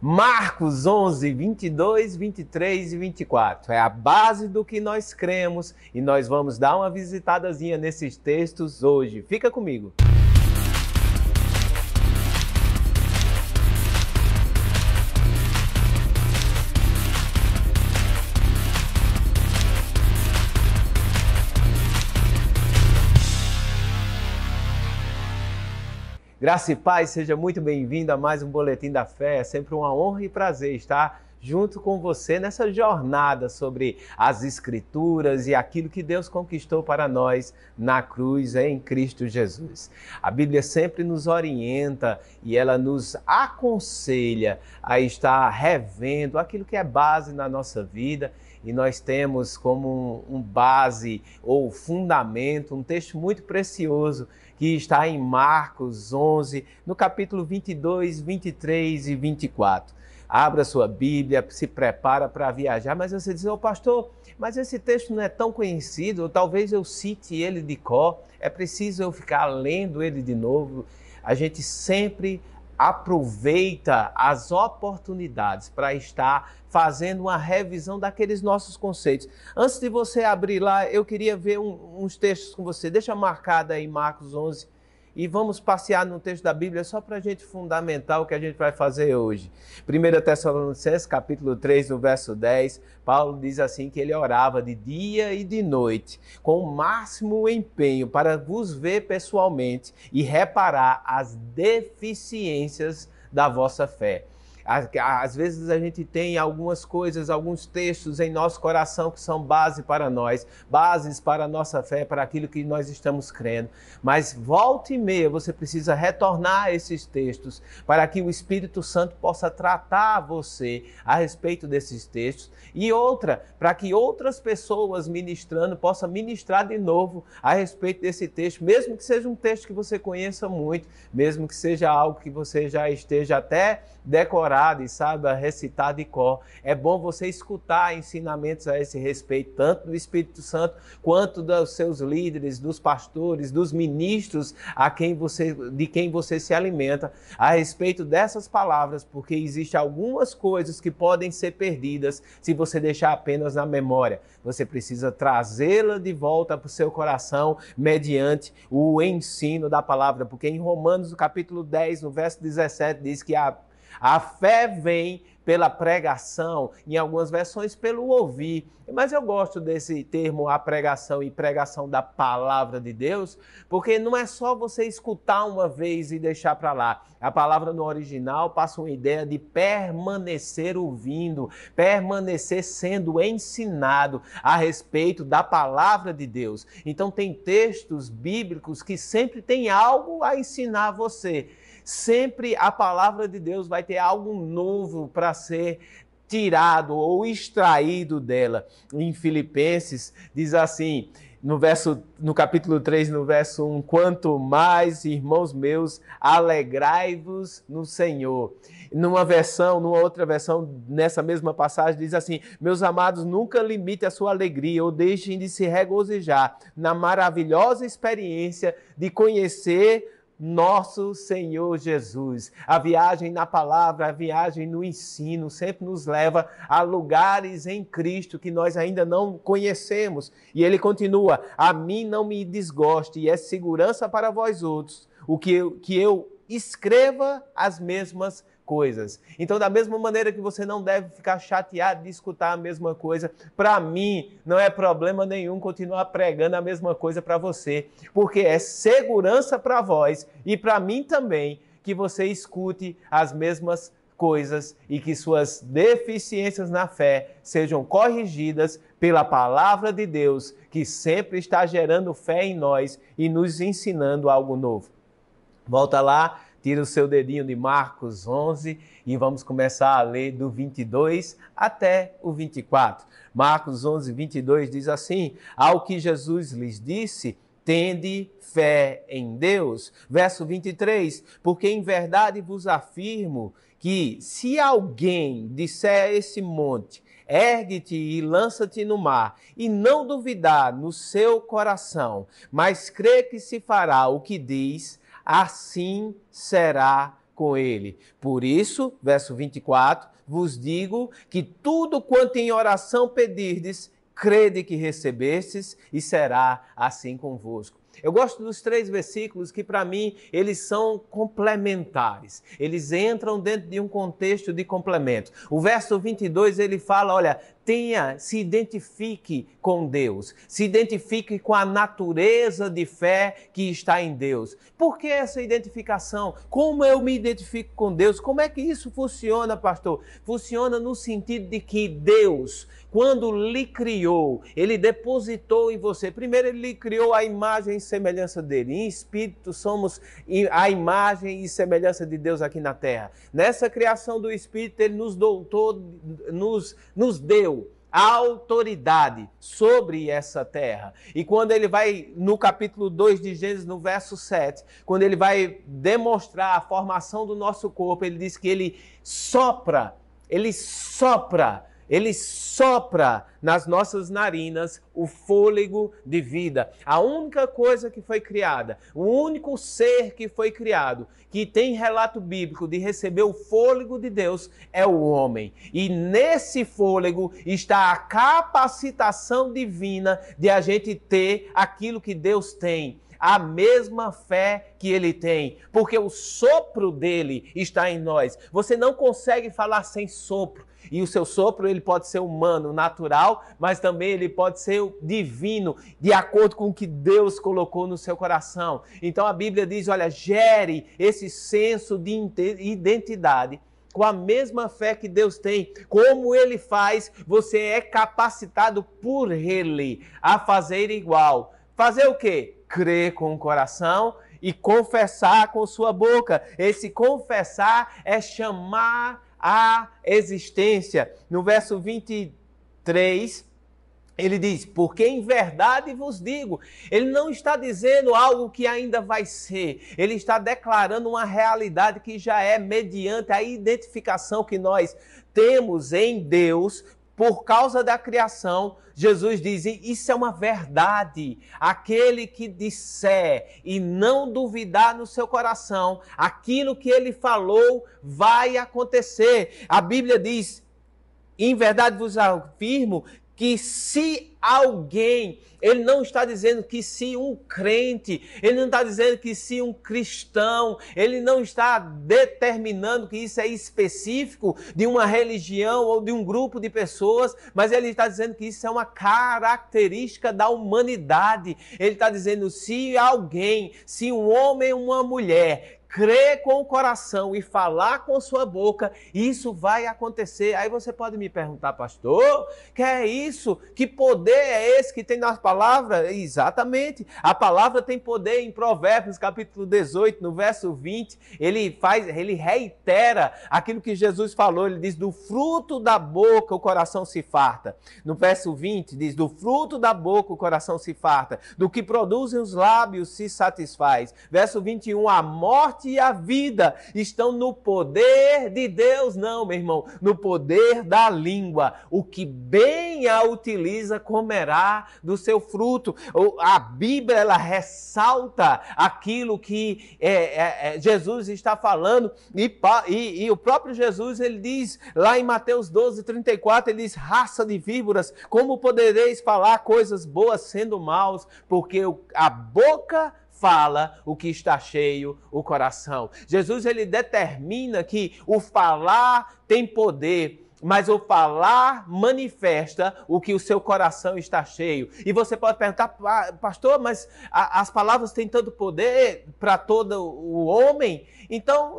Marcos 11, 22, 23 e 24. É a base do que nós cremos e nós vamos dar uma visitadazinha nesses textos hoje. Fica comigo. Graça e paz, seja muito bem-vindo a mais um Boletim da Fé. É sempre uma honra e prazer estar junto com você nessa jornada sobre as Escrituras e aquilo que Deus conquistou para nós na cruz em Cristo Jesus. A Bíblia sempre nos orienta e ela nos aconselha a estar revendo aquilo que é base na nossa vida. E nós temos como um base ou fundamento um texto muito precioso que está em Marcos 11, no capítulo 22, 23 e 24. Abra sua Bíblia, se prepara para viajar, mas você diz, pastor, mas esse texto não é tão conhecido, ou talvez eu cite ele de cor, é preciso eu ficar lendo ele de novo. A gente sempre aproveita as oportunidades para estar fazendo uma revisão daqueles nossos conceitos. Antes de você abrir lá, eu queria ver uns textos com você. Deixa marcado aí Marcos 11 e vamos passear no texto da Bíblia só para a gente fundamentar o que a gente vai fazer hoje. 1 Tessalonicenses, capítulo 3, no verso 10, Paulo diz assim que ele orava de dia e de noite, com o máximo empenho para vos ver pessoalmente e reparar as deficiências da vossa fé. Às vezes a gente tem algumas coisas, alguns textos em nosso coração que são base para nós, bases para a nossa fé, para aquilo que nós estamos crendo. Mas volta e meia você precisa retornar a esses textos para que o Espírito Santo possa tratar você a respeito desses textos. E outra, para que outras pessoas ministrando possam ministrar de novo a respeito desse texto, mesmo que seja um texto que você conheça muito, mesmo que seja algo que você já esteja até decorado e saiba recitar de cor. É bom você escutar ensinamentos a esse respeito, tanto do Espírito Santo, quanto dos seus líderes, dos pastores, dos ministros de quem você se alimenta, a respeito dessas palavras, porque existem algumas coisas que podem ser perdidas se você deixar apenas na memória. Você precisa trazê-la de volta para o seu coração mediante o ensino da palavra, porque em Romanos, no capítulo 10, no verso 17, diz que a fé vem pela pregação, em algumas versões pelo ouvir. Mas eu gosto desse termo, a pregação e pregação da palavra de Deus, porque não é só você escutar uma vez e deixar para lá. A palavra no original passa uma ideia de permanecer ouvindo, permanecer sendo ensinado a respeito da palavra de Deus. Então tem textos bíblicos que sempre tem algo a ensinar você. Sempre a palavra de Deus vai ter algo novo para ser tirado ou extraído dela. Em Filipenses diz assim, no capítulo 3, no verso 1, quanto mais, irmãos meus, alegrai-vos no Senhor. Numa outra versão, nessa mesma passagem, diz assim, meus amados, nunca limite a sua alegria ou deixem de se regozijar na maravilhosa experiência de conhecer nosso Senhor Jesus. A viagem na palavra, a viagem no ensino sempre nos leva a lugares em Cristo que nós ainda não conhecemos. E ele continua, a mim não me desgoste e é segurança para vós outros que eu escreva as mesmas coisas. Então, da mesma maneira que você não deve ficar chateado de escutar a mesma coisa, para mim não é problema nenhum continuar pregando a mesma coisa para você, porque é segurança para vós e para mim também que você escute as mesmas coisas e que suas deficiências na fé sejam corrigidas pela palavra de Deus, que sempre está gerando fé em nós e nos ensinando algo novo. Volta lá, tira o seu dedinho de Marcos 11 e vamos começar a ler do 22 até o 24. Marcos 11, 22 diz assim, ao que Jesus lhes disse, tende fé em Deus. Verso 23, porque em verdade vos afirmo que se alguém disser a esse monte, ergue-te e lança-te no mar, e não duvidar no seu coração, mas crê que se fará o que diz, assim será com ele. Por isso, verso 24, vos digo que tudo quanto em oração pedirdes, crede que recebestes e será assim convosco. Eu gosto dos 3 versículos que, para mim, eles são complementares. Eles entram dentro de um contexto de complemento. O verso 22, ele fala, olha, se identifique com Deus, se identifique com a natureza de fé que está em Deus. Por que essa identificação? Como eu me identifico com Deus? Como é que isso funciona, pastor? Funciona no sentido de que Deus, quando lhe criou, ele depositou em você. Primeiro, ele lhe criou a imagem e semelhança dele. Em espírito, somos a imagem e semelhança de Deus aqui na terra. Nessa criação do espírito, ele nos deu a autoridade sobre essa terra. E quando ele vai, no capítulo 2 de Gênesis, no verso 7, quando ele vai demonstrar a formação do nosso corpo, ele diz que ele sopra nas nossas narinas o fôlego de vida. A única coisa que foi criada, o único ser que foi criado, que tem relato bíblico de receber o fôlego de Deus, é o homem. E nesse fôlego está a capacitação divina de a gente ter aquilo que Deus tem. A mesma fé que ele tem, porque o sopro dele está em nós. Você não consegue falar sem sopro. E o seu sopro, ele pode ser humano, natural, mas também ele pode ser divino, de acordo com o que Deus colocou no seu coração. Então a Bíblia diz, olha, gere esse senso de identidade com a mesma fé que Deus tem. Como ele faz, você é capacitado por ele a fazer igual. Fazer o quê? Crer com o coração e confessar com sua boca. Esse confessar é chamar a existência. No verso 23, ele diz, porque em verdade vos digo. Ele não está dizendo algo que ainda vai ser. Ele está declarando uma realidade que já é mediante a identificação que nós temos em Deus por causa da criação. Jesus diz, isso é uma verdade. Aquele que disser e não duvidar no seu coração, aquilo que ele falou vai acontecer. A Bíblia diz, em verdade vos afirmo, que se alguém, ele não está dizendo que se um crente, ele não está dizendo que se um cristão, ele não está determinando que isso é específico de uma religião ou de um grupo de pessoas, mas ele está dizendo que isso é uma característica da humanidade. Ele está dizendo, se alguém, se um homem ou uma mulher crer com o coração e falar com sua boca, isso vai acontecer. Aí você pode me perguntar, pastor, que é isso? Que poder é esse que tem nas palavras? Exatamente. A palavra tem poder. Em Provérbios, capítulo 18, no verso 20, ele reitera aquilo que Jesus falou. Ele diz, do fruto da boca o coração se farta. No verso 20, diz, do fruto da boca o coração se farta. Do que produzem os lábios se satisfaz. Verso 21, a morte e a vida estão no poder de Deus. Não, meu irmão, no poder da língua. O que bem a utiliza comerá do seu fruto. A Bíblia, ela ressalta aquilo que Jesus está falando, e o próprio Jesus, ele diz lá em Mateus 12, 34, ele diz, raça de víboras, como podereis falar coisas boas sendo maus, porque a boca fala o que está cheio o coração. Jesus, ele determina que o falar tem poder, mas o falar manifesta o que o seu coração está cheio. E você pode perguntar, pastor, mas as palavras têm tanto poder para todo o homem? Então,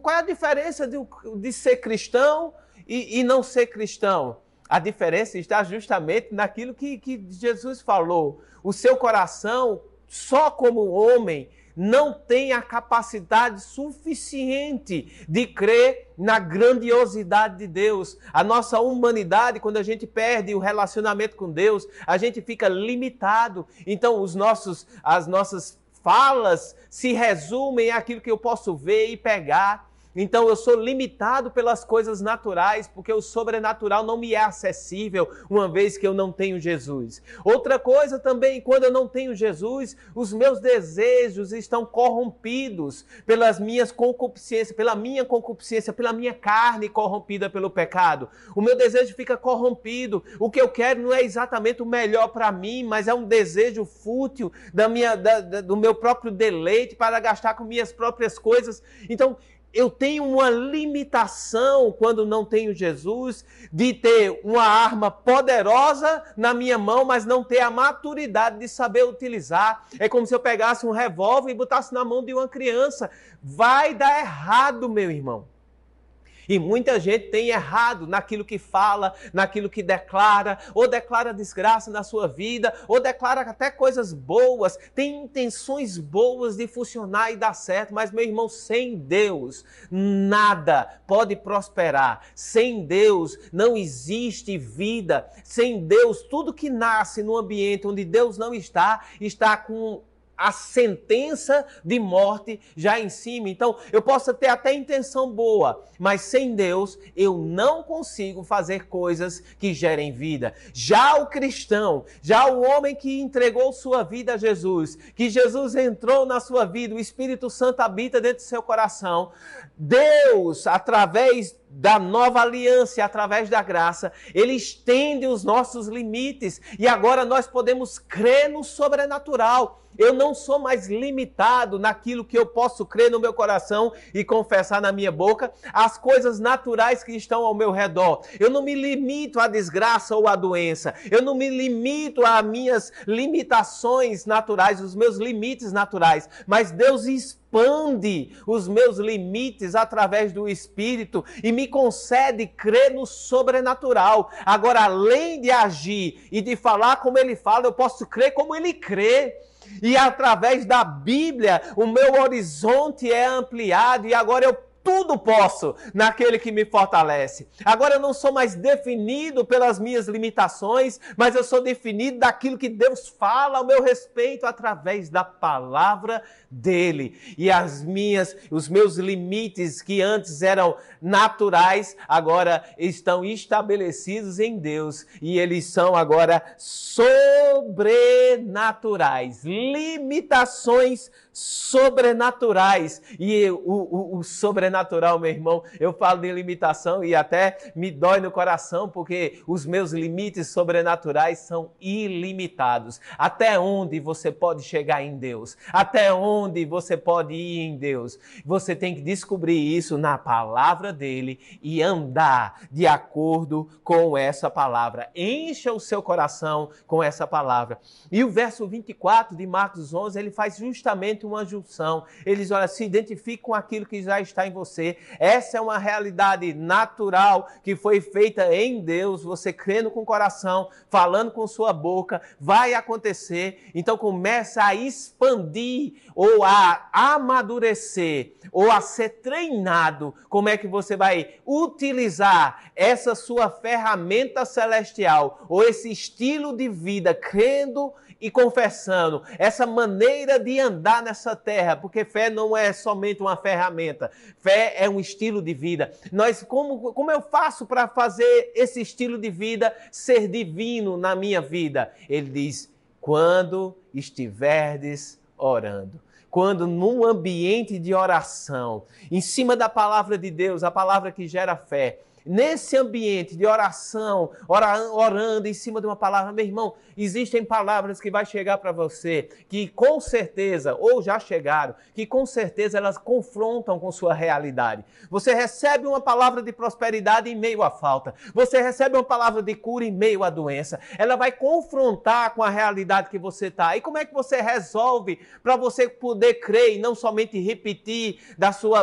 qual é a diferença de ser cristão e não ser cristão? A diferença está justamente naquilo que Jesus falou. O seu coração, só como homem, não tem a capacidade suficiente de crer na grandiosidade de Deus. A nossa humanidade, quando a gente perde o relacionamento com Deus, a gente fica limitado. Então, as nossas falas se resumem àquilo que eu posso ver e pegar. Então eu sou limitado pelas coisas naturais, porque o sobrenatural não me é acessível, uma vez que eu não tenho Jesus. Outra coisa também, quando eu não tenho Jesus, os meus desejos estão corrompidos pelas minhas concupiscências, pela minha concupiscência, pela minha carne corrompida pelo pecado. O meu desejo fica corrompido. O que eu quero não é exatamente o melhor para mim, mas é um desejo fútil do meu próprio deleite para gastar com minhas próprias coisas. Então, eu tenho uma limitação quando não tenho Jesus de ter uma arma poderosa na minha mão, mas não ter a maturidade de saber utilizar. É como se eu pegasse um revólver e botasse na mão de uma criança. Vai dar errado, meu irmão. E muita gente tem errado naquilo que fala, naquilo que declara, ou declara desgraça na sua vida, ou declara até coisas boas, tem intenções boas de funcionar e dar certo, mas, meu irmão, sem Deus, nada pode prosperar. Sem Deus não existe vida. Sem Deus, tudo que nasce num ambiente onde Deus não está, está com a sentença de morte já em cima. Então, eu posso ter até intenção boa, mas sem Deus, eu não consigo fazer coisas que gerem vida. Já o cristão, já o homem que entregou sua vida a Jesus, que Jesus entrou na sua vida, o Espírito Santo habita dentro do seu coração, Deus, através da nova aliança, através da graça, Ele estende os nossos limites e agora nós podemos crer no sobrenatural. Eu não sou mais limitado naquilo que eu posso crer no meu coração e confessar na minha boca, as coisas naturais que estão ao meu redor. Eu não me limito à desgraça ou à doença. Eu não me limito às minhas limitações naturais, os meus limites naturais. Mas Deus expande os meus limites através do Espírito e me concede crer no sobrenatural. Agora, além de agir e de falar como Ele fala, eu posso crer como Ele crê. E através da Bíblia, o meu horizonte é ampliado e agora eu tudo posso naquele que me fortalece. Agora eu não sou mais definido pelas minhas limitações, mas eu sou definido daquilo que Deus fala ao meu respeito através da palavra dele. E os meus limites que antes eram naturais, agora estão estabelecidos em Deus e eles são agora sobrenaturais. Limitações sobrenaturais. E o sobrenatural, meu irmão, eu falo de limitação e até me dói no coração, porque os meus limites sobrenaturais são ilimitados. Até onde você pode chegar em Deus? Até onde você pode ir em Deus? Você tem que descobrir isso na palavra dele e andar de acordo com essa palavra. Encha o seu coração com essa palavra. E o verso 24 de Marcos 11, ele faz justamente uma junção. Ele diz, olha, se identifique com aquilo que já está em você. Essa é uma realidade natural que foi feita em Deus. Você crendo com o coração, falando com sua boca, vai acontecer. Então começa a expandir ou a amadurecer ou a ser treinado. Como é que você vai utilizar essa sua ferramenta celestial ou esse estilo de vida, crendo e confessando, essa maneira de andar nessa terra, porque fé não é somente uma ferramenta, fé é um estilo de vida. Como eu faço para fazer esse estilo de vida ser divino na minha vida? Ele diz, quando estiverdes orando. Quando num ambiente de oração, em cima da palavra de Deus, a palavra que gera fé, nesse ambiente de oração, orando em cima de uma palavra, meu irmão, existem palavras que vai chegar para você, que com certeza, ou já chegaram, que com certeza elas confrontam com sua realidade. Você recebe uma palavra de prosperidade em meio à falta. Você recebe uma palavra de cura em meio à doença. Ela vai confrontar com a realidade que você está. E como é que você resolve para você poder crer e não somente repetir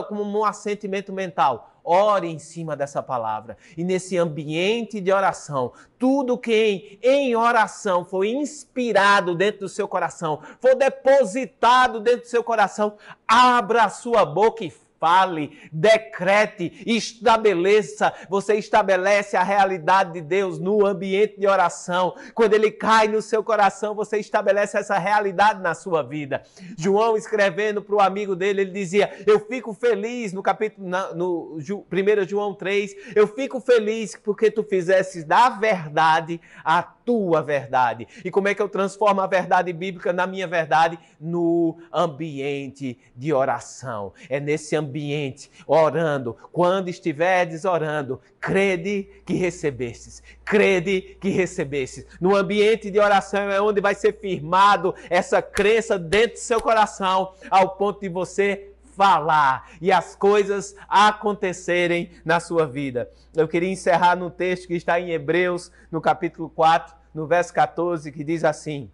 como um assentimento mental? Ore em cima dessa palavra. E nesse ambiente de oração, tudo que em oração foi inspirado dentro do seu coração, foi depositado dentro do seu coração, abra a sua boca e fale, decrete, estabeleça. Você estabelece a realidade de Deus no ambiente de oração. Quando ele cai no seu coração, você estabelece essa realidade na sua vida. João, escrevendo para o amigo dele, ele dizia: eu fico feliz, no capítulo, no 1 João 3, eu fico feliz porque tu fizesses da verdade a tua verdade. E como é que eu transformo a verdade bíblica na minha verdade? No ambiente de oração. É nesse ambiente, orando. Quando estiverdes orando, crede que recebestes. Crede que recebestes. No ambiente de oração é onde vai ser firmado essa crença dentro do seu coração, ao ponto de você falar e as coisas acontecerem na sua vida. Eu queria encerrar no texto que está em Hebreus, no capítulo 4, no verso 14, que diz assim: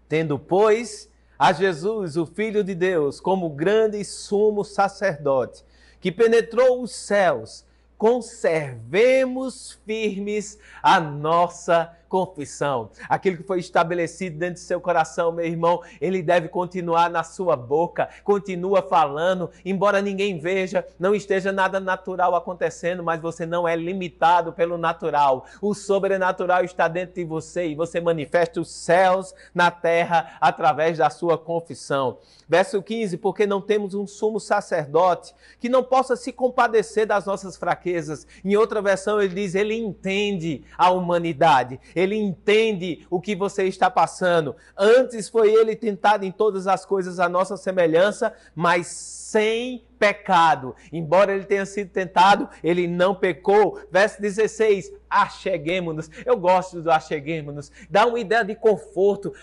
tendo, pois, a Jesus, o Filho de Deus, como grande sumo sacerdote, que penetrou os céus, conservemos firmes a nossa confissão. Aquilo que foi estabelecido dentro do seu coração, meu irmão, ele deve continuar na sua boca. Continua falando, embora ninguém veja, não esteja nada natural acontecendo, mas você não é limitado pelo natural. O sobrenatural está dentro de você e você manifesta os céus na terra através da sua confissão. Verso 15, porque não temos um sumo sacerdote que não possa se compadecer das nossas fraquezas. Em outra versão ele diz, ele entende a humanidade. Ele entende o que você está passando. Antes foi ele tentado em todas as coisas à nossa semelhança, mas sem pecado. Embora ele tenha sido tentado, ele não pecou. Verso 16, acheguemo-nos. Eu gosto do acheguemo-nos. Dá uma ideia de conforto,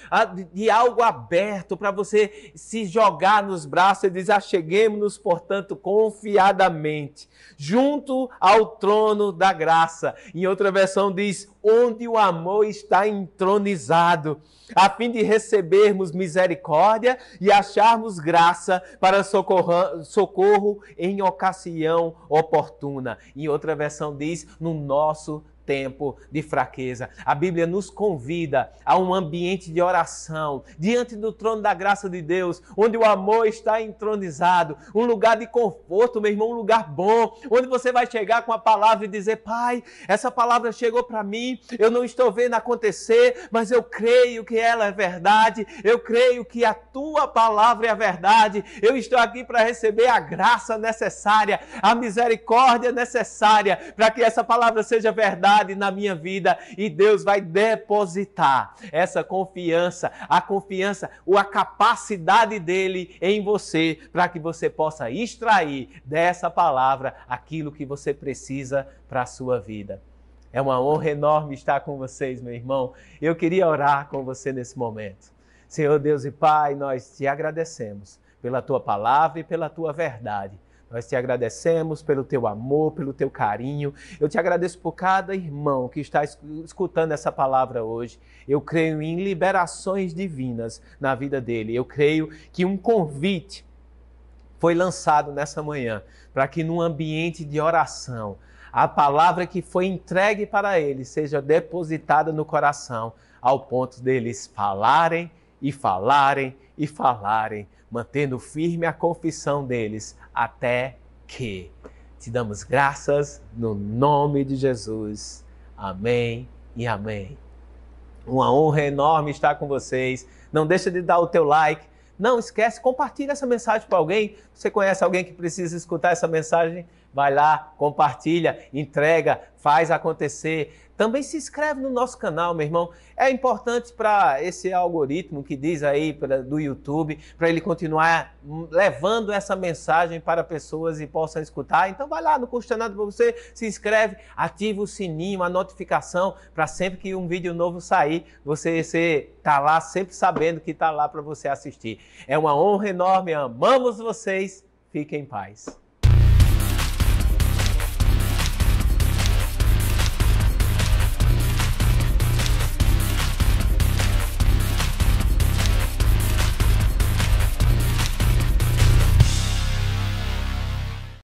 de algo aberto para você se jogar nos braços. Ele diz, acheguemo-nos, portanto, confiadamente, junto ao trono da graça. Em outra versão diz, onde o amor está entronizado, a fim de recebermos misericórdia e acharmos graça para socorro em ocasião oportuna. Em outra versão diz, no nosso tempo de fraqueza. A Bíblia nos convida a um ambiente de oração, diante do trono da graça de Deus, onde o amor está entronizado, um lugar de conforto, meu irmão, um lugar bom, onde você vai chegar com a palavra e dizer, Pai, essa palavra chegou para mim, eu não estou vendo acontecer, mas eu creio que ela é verdade, eu creio que a tua palavra é a verdade, eu estou aqui para receber a graça necessária, a misericórdia necessária, para que essa palavra seja verdade na minha vida, e Deus vai depositar essa confiança, a capacidade dele em você, para que você possa extrair dessa palavra aquilo que você precisa para a sua vida. É uma honra enorme estar com vocês, meu irmão. Eu queria orar com você nesse momento. Senhor Deus e Pai, nós te agradecemos pela tua palavra e pela tua verdade. Nós te agradecemos pelo teu amor, pelo teu carinho. Eu te agradeço por cada irmão que está escutando essa palavra hoje. Eu creio em liberações divinas na vida dele. Eu creio que um convite foi lançado nessa manhã para que num ambiente de oração, a palavra que foi entregue para ele seja depositada no coração, ao ponto deles falarem e falarem e falarem, mantendo firme a confissão deles, até que te damos graças no nome de Jesus. Amém e amém. Uma honra enorme estar com vocês. Não deixa de dar o teu like. Não esquece, compartilha essa mensagem para alguém. Você conhece alguém que precisa escutar essa mensagem? Vai lá, compartilha, entrega, faz acontecer. Também se inscreve no nosso canal, meu irmão. É importante para esse algoritmo que diz aí do YouTube, para ele continuar levando essa mensagem para pessoas e possam escutar. Então vai lá, não custa nada para você, se inscreve, ativa o sininho, a notificação, para sempre que um vídeo novo sair, você tá lá sempre sabendo que está lá para você assistir. É uma honra enorme, amamos vocês, fiquem em paz.